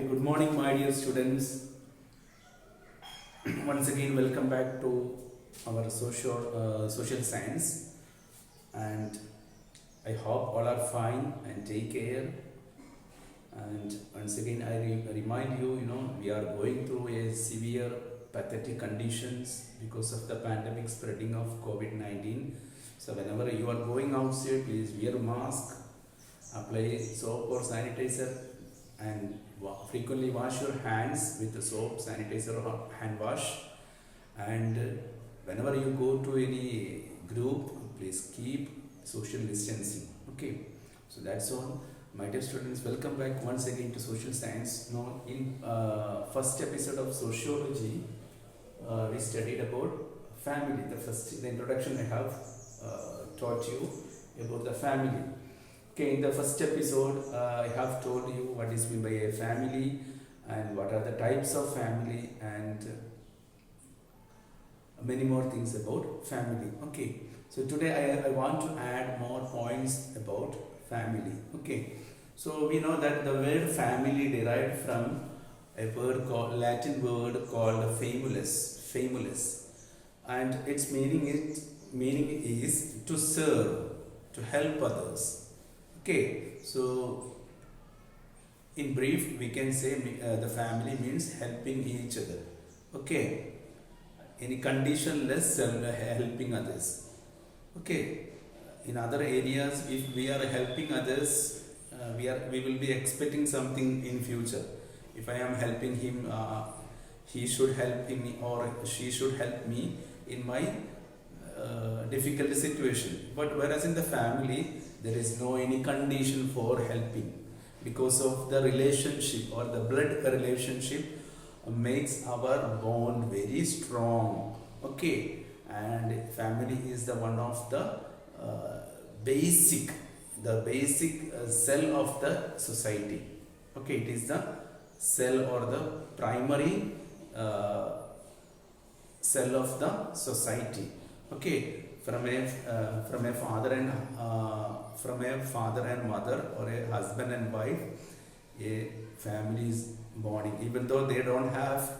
good morning, my dear students. Once again, welcome back to our social science, and I hope all are fine and take care. And once again, I remind you, we are going through a severe, pathetic conditions because of the pandemic spreading of COVID-19. So whenever you are going outside, please wear a mask, apply soap or sanitizer, and frequently wash your hands with the soap, sanitizer, or hand wash. And whenever you go to any group, please keep social distancing. Okay, so that's all. My dear students, welcome back once again to social science. Now, in first episode of sociology, we studied about family. The introduction I have taught you about the family. Okay, in the first episode, I have told you what is meant by a family and what are the types of family and many more things about family. Okay, so today I want to add more points about family. Okay, so we know that the word family derived from a word called Latin word called famulus, and its meaning is to serve, to help others. Okay, so in brief, we can say the family means helping each other. Okay, any conditionless helping others. Okay, in other areas, if we are helping others, we will be expecting something in future. If I am helping him, he should help me or she should help me in my difficult situation. But whereas in the family, there is no any condition for helping, because of the relationship or the blood relationship makes our bond very strong. Okay, and family is the one of the basic cell of the society. Okay, it is the cell or the primary cell of the society. Okay, from a father and mother, or a husband and wife, a family is bonding. Even though they don't have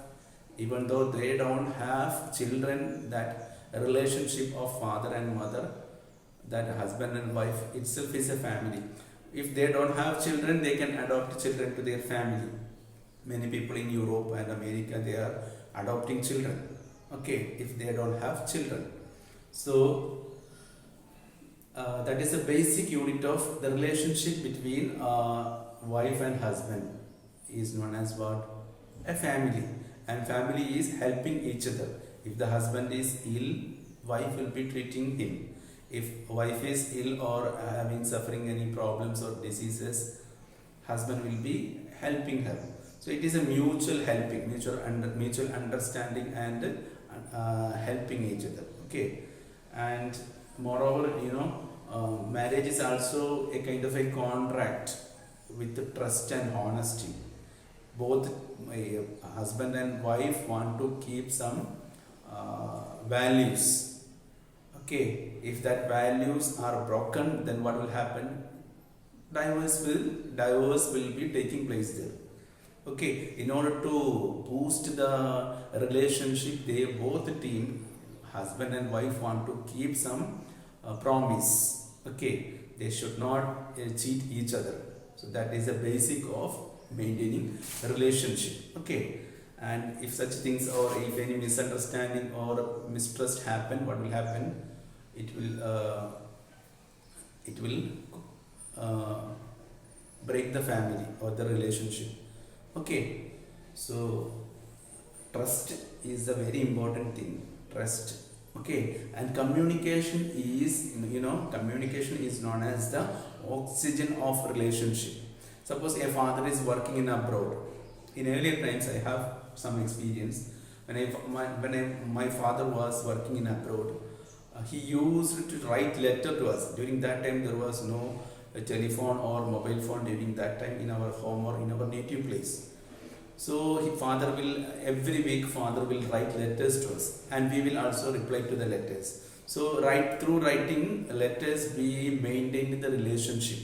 children, that relationship of father and mother, that husband and wife itself is a family. If they don't have children, they can adopt children to their family. Many people in Europe and America, they are adopting children. Okay, if they don't have children. So that is a basic unit of the relationship between wife and husband, is known as what? A family. And family is helping each other. If the husband is ill, wife will be treating him. If wife is ill or suffering any problems or diseases, husband will be helping her. So it is a mutual helping, mutual understanding and helping each other. Okay, and moreover, marriage is also a kind of a contract with trust and honesty. Both husband and wife want to keep some values. Okay, if that values are broken, then what will happen? Divorce will be taking place there. Okay, in order to boost the relationship, they both team, husband and wife, want to keep some promise. Okay, they should not cheat each other. So that is the basic of maintaining a relationship. Okay, and if such things, or if any misunderstanding or mistrust happen, what will happen? It will break the family or the relationship. Okay, so trust is a very important thing. Trust. Okay, and communication is known as the oxygen of relationship. Suppose a father is working in abroad. In earlier times, I have some experience. When my father was working in abroad, he used to write letter to us. During that time, there was no telephone or mobile phone during that time in our home or in our native place. So every week father will write letters to us, and we will also reply to the letters. So through writing letters, we maintain the relationship.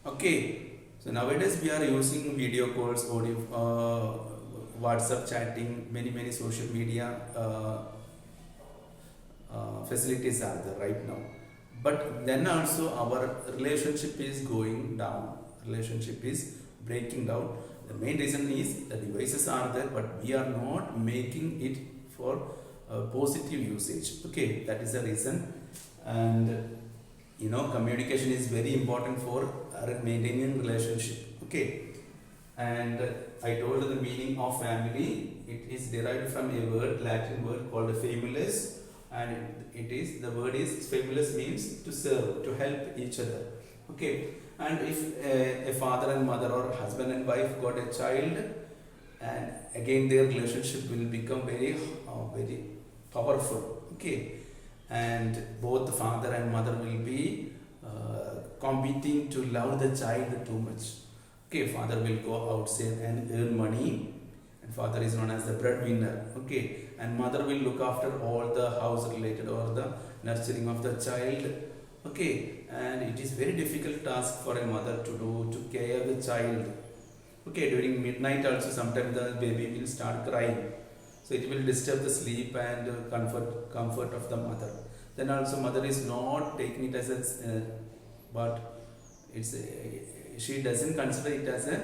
Okay, So nowadays we are using video calls, audio, WhatsApp chatting, many social media facilities are there right now. But then also our relationship is going down. Relationship is breaking down. The main reason is the devices are there, but we are not making it for positive usage. Okay, that is the reason. And communication is very important for maintaining relationship. Okay, and I told the meaning of family. It is derived from a word, Latin word called famulus, and the word is famulus means to serve, to help each other. Okay, and if a father and mother or husband and wife got a child, and again their relationship will become very powerful. Okay, and both the father and mother will be competing to love the child too much. Okay, father will go outside and earn money, and father is known as the breadwinner. Okay, and mother will look after all the house related or the nurturing of the child. Okay, and it is very difficult task for a mother to do, to care the child. Okay, during midnight also sometimes the baby will start crying, so it will disturb the sleep and comfort of the mother. Then also mother is not taking it as a but it's she doesn't consider it as a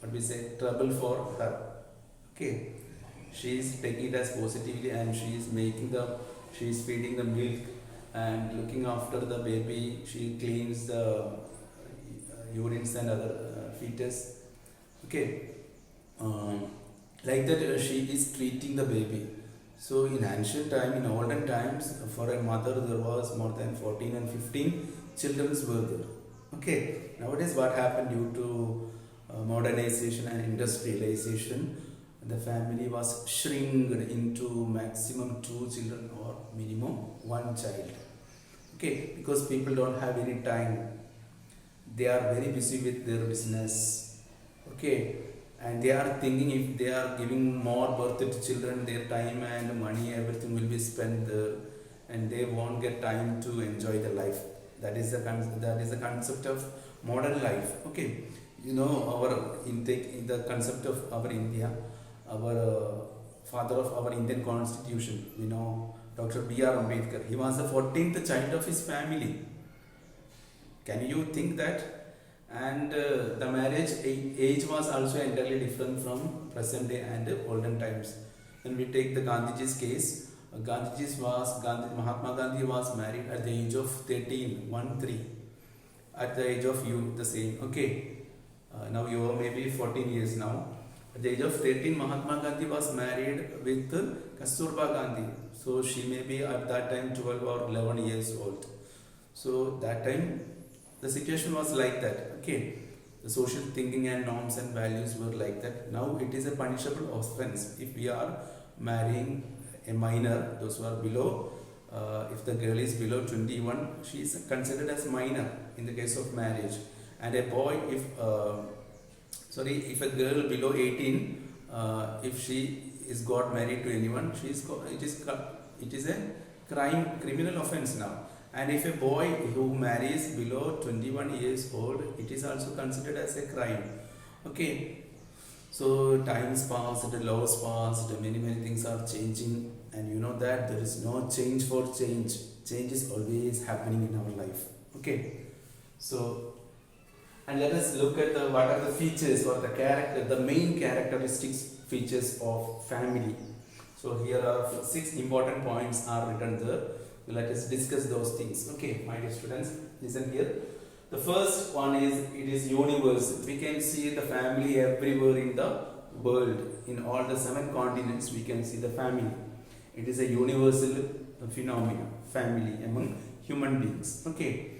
what we say trouble for her. Okay, she is taking it as positively, and she is feeding the milk and looking after the baby. She cleans the urines and other fetus. Okay, like that she is treating the baby. So in ancient time, in olden times, for a mother there was more than 14 and 15 children were there. Okay, nowadays what happened due to modernization and industrialization, the family was shrinked into maximum 2 children or minimum 1 child. Okay, because people don't have any time. They are very busy with their business. Okay, and they are thinking if they are giving more birth to children, their time and money, everything will be spent there, and they won't get time to enjoy the life. That is the concept of modern life. Okay, our intake, the concept of our India, our father of our Indian Constitution. Dr. B.R. Ambedkar. He was the 14th child of his family. Can you think that? And the marriage age was also entirely different from present day and olden times. When we take the Gandhiji's case, Mahatma Gandhi was married at the age of 13, 1-3. At the age of you, the same. Okay, now you are maybe 14 years now. At the age of 13, Mahatma Gandhi was married with Kasturba Gandhi. So she may be at that time 12 or 11 years old. So that time the situation was like that. Okay, the social thinking and norms and values were like that. Now it is a punishable offense if we are marrying a minor, those who are below. If the girl is below 21, she is considered as minor in the case of marriage. And a boy, if a girl below 18, if she is got married to anyone, it is a criminal offense now. And if a boy who marries below 21 years old, it is also considered as a crime. Okay, so times passed, laws passed, many things are changing, and you know that there is no change for change. Change is always happening in our life. Okay, so and let us look at what are the features or the main characteristics features of family. So here are 6 important points are written there. So let us discuss those things. Okay, my dear students, listen here. The first one is, it is universal. We can see the family everywhere in the world. In all the 7 continents, we can see the family. It is a universal phenomenon, family among human beings. Okay,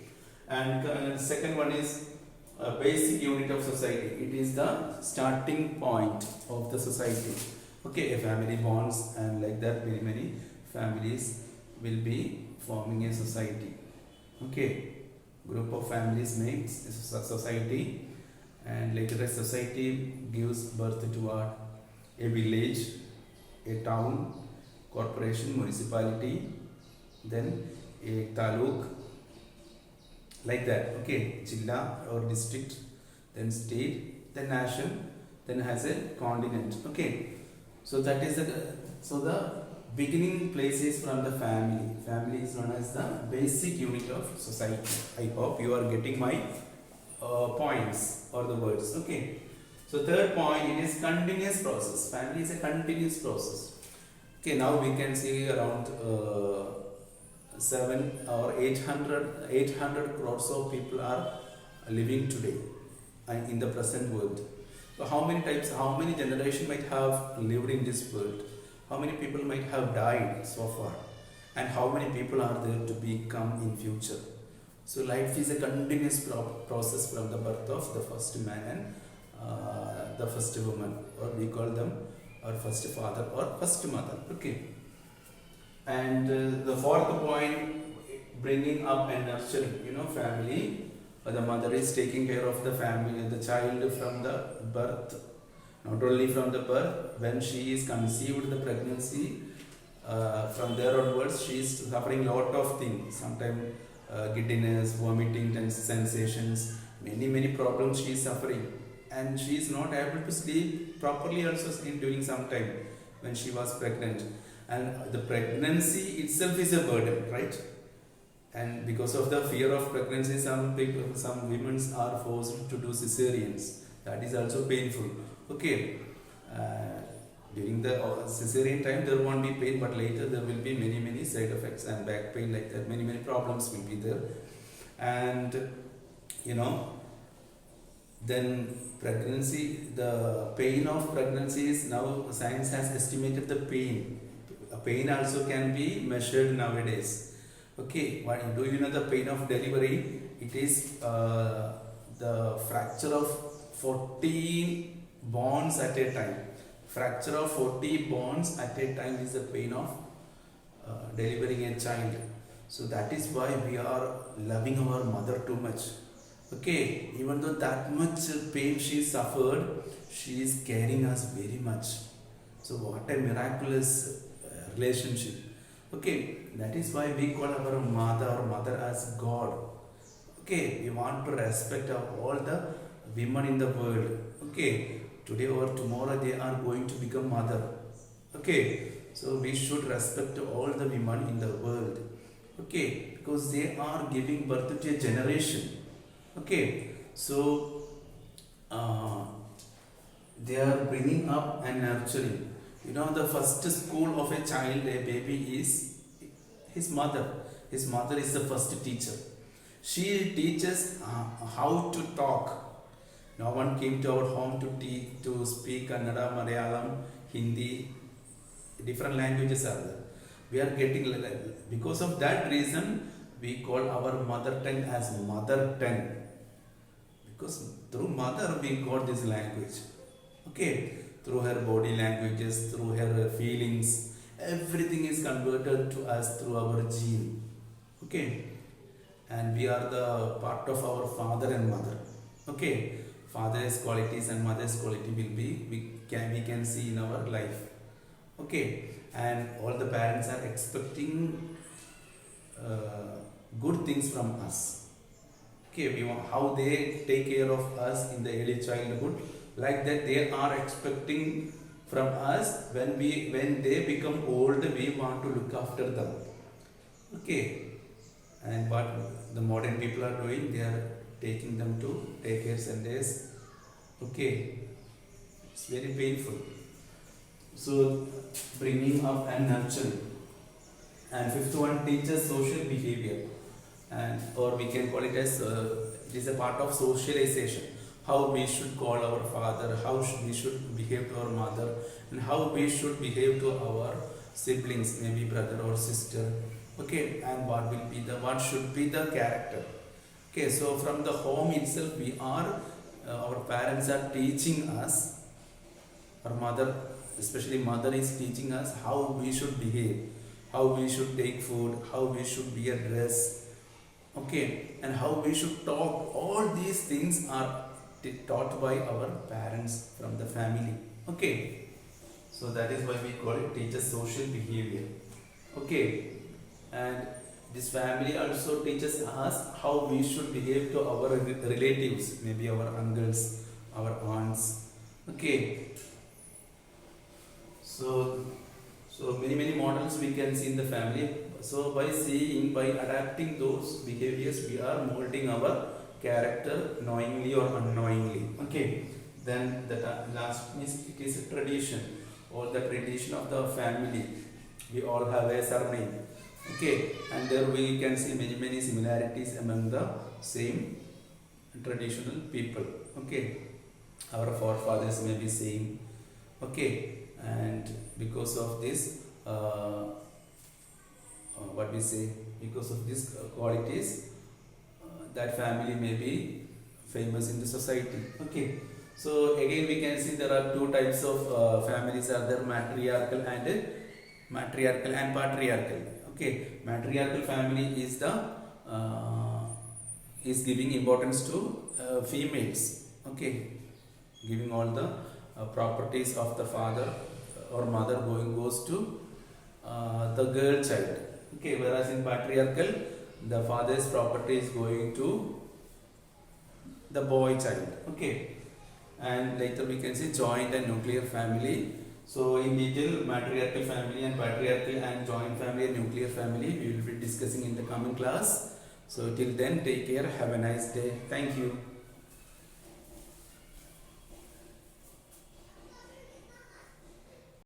and second one is a basic unit of society. It is the starting point of the society. Okay, a family bonds, and like that many families will be forming a society. Okay, group of families makes a society, and later a society gives birth to what? A village, a town, corporation, municipality, then a taluk, like that. Okay, jilla or district, then state, then nation, then has a continent. Okay, so that is the beginning place is from the family. Family is known as the basic unit of society. I hope you are getting my points or the words. Okay, so third point, it is continuous process. Family is a continuous process. Okay, now we can see around 7 or 800 crores of people are living today in the present world. So how many types, how many generation might have lived in this world? How many people might have died so far? And how many people are there to become in future? So life is a continuous process from the birth of the first man and the first woman, or we call them our first father or first mother. Okay. And the fourth point, bringing up and nurturing. Family. The mother is taking care of the family, the child from the birth. Not only from the birth, when she is conceived, the pregnancy, from there onwards, she is suffering lot of things. Sometimes giddiness, vomiting, sensations, many problems she is suffering, and she is not able to sleep properly. Also, sleep during some time when she was pregnant, and the pregnancy itself is a burden, right? And because of the fear of pregnancy, some women are forced to do cesareans. That is also painful. Okay, during the cesarean time there won't be pain, but later there will be many side effects and back pain, like that. Many problems will be there. And then pregnancy, the pain of pregnancy is now science has estimated the pain. Pain also can be measured nowadays. Okay, what do you know the pain of delivery? It is the fracture of 14 bones at a time. Fracture of 40 bones at a time is the pain of delivering a child. So that is why we are loving our mother too much. Okay, even though that much pain she suffered, she is caring us very much. So what a miraculous relationship. Okay, that is why we call our mother as God. Okay, we want to respect all the women in the world. Okay, today or tomorrow they are going to become mother. Okay, so we should respect all the women in the world. Okay, because they are giving birth to a generation. Okay, so they are bringing up and nurturing. The first school of a child, a baby, is his mother. His mother is the first teacher. She teaches how to talk. No one came to our home to speak Kannada, Malayalam, Hindi, different languages are there. We are getting, because of that reason, we call our mother tongue as mother tongue. Because through mother we got this language. Okay, through her body languages, through her feelings, everything is converted to us through our gene. Okay, and we are the part of our father and mother. Okay, father's qualities and mother's quality will be we can see in our life. Okay, and all the parents are expecting good things from us. Okay, we want how they take care of us in the early childhood. Like that, they are expecting from us when they become old. We want to look after them. Okay, and what the modern people are doing, they are taking them to daycare centers. Okay, it's very painful. So bringing up and nurturing. And fifth one, teaches social behavior, and or we can call it as it is a part of socialization. How we should call our father, how we should behave to our mother, and how we should behave to our siblings, maybe brother or sister. Okay, and what should be the character. Okay, so from the home itself, our parents are teaching us. Our mother, especially mother, is teaching us how we should behave, how we should take food, how we should wear dress. Okay, and how we should talk. All these things are taught by our parents from the family. Okay, so that is why we call it teaches social behavior. Okay, and This family also teaches us how we should behave to our relatives, maybe our uncles, our aunts. Okay, so many models we can see in the family. So by seeing, by adapting those behaviors, we are molding our character knowingly or unknowingly. Okay, then the last is, it is a tradition, or the tradition of the family. We all have a surname. Okay, and there we can see many similarities among the same traditional people. Okay, our forefathers may be same. Okay, and because of this what we say, because of these qualities, that family may be famous in the society. Okay, so again we can see there are two types of families are there: matriarchal and patriarchal. Okay, matriarchal family is the is giving importance to females. Okay, giving all the properties of the father or mother goes to the girl child. Okay, whereas in patriarchal, the father's property is going to the boy child. Okay, and later we can see joint and nuclear family. So in detail, matriarchal family and patriarchal and joint family and nuclear family we will be discussing in the coming class. So till then, take care, have a nice day. Thank you.